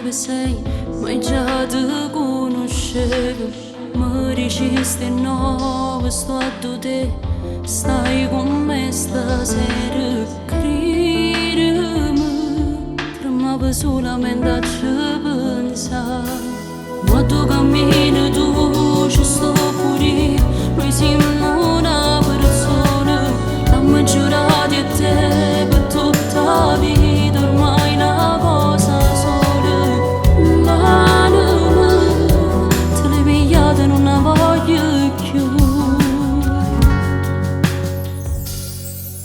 dove sei, mai già ti conoscevo. Mi dicesti no, sto a te, stai con me stasera. Credimi, tremavo solamente a ci pensare. Ma tu cammini, tu ci sto pure, noi siamo una persona, l'abbiamo giurato a te per tutta la vita, ormai una cosa sola. Ma te l'hai pigliata, non la voglio più.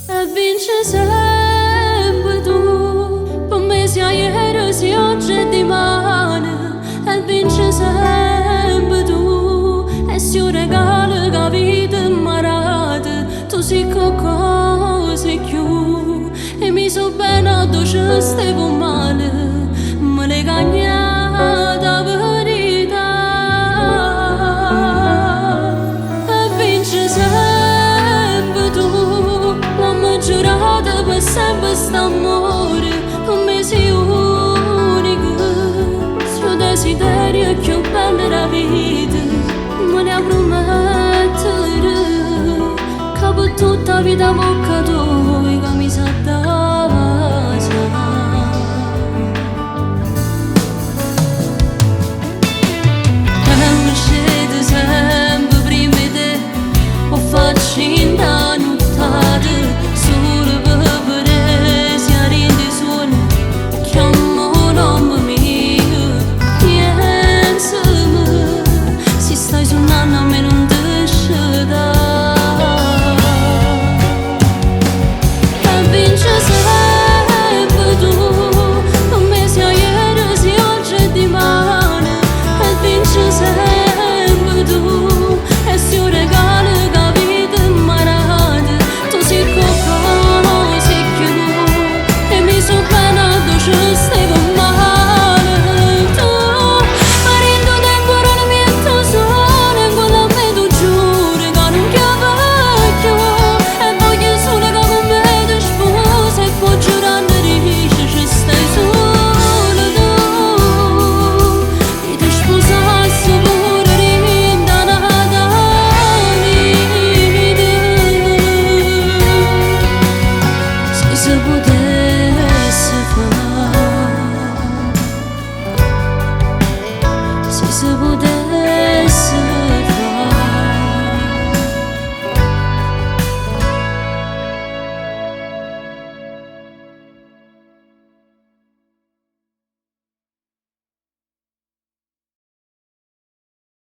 E vince sempre tu, per me sia ieri, sia oggi e domani. E vince sempre tu, e se un regalo che la vita mi ha dato, tu sei qualcosa più. E mi so bene dove ci stavo male, me l'hai cagnata verità. E vince sempre tu, l'ho giurato per sempre st'amore, per me sei unico. Il desiderio più bello della vita, me ne promettere che per tutta la vita bocca tua che mi sa da e mi scende sempre prima di te, o faccio in danno.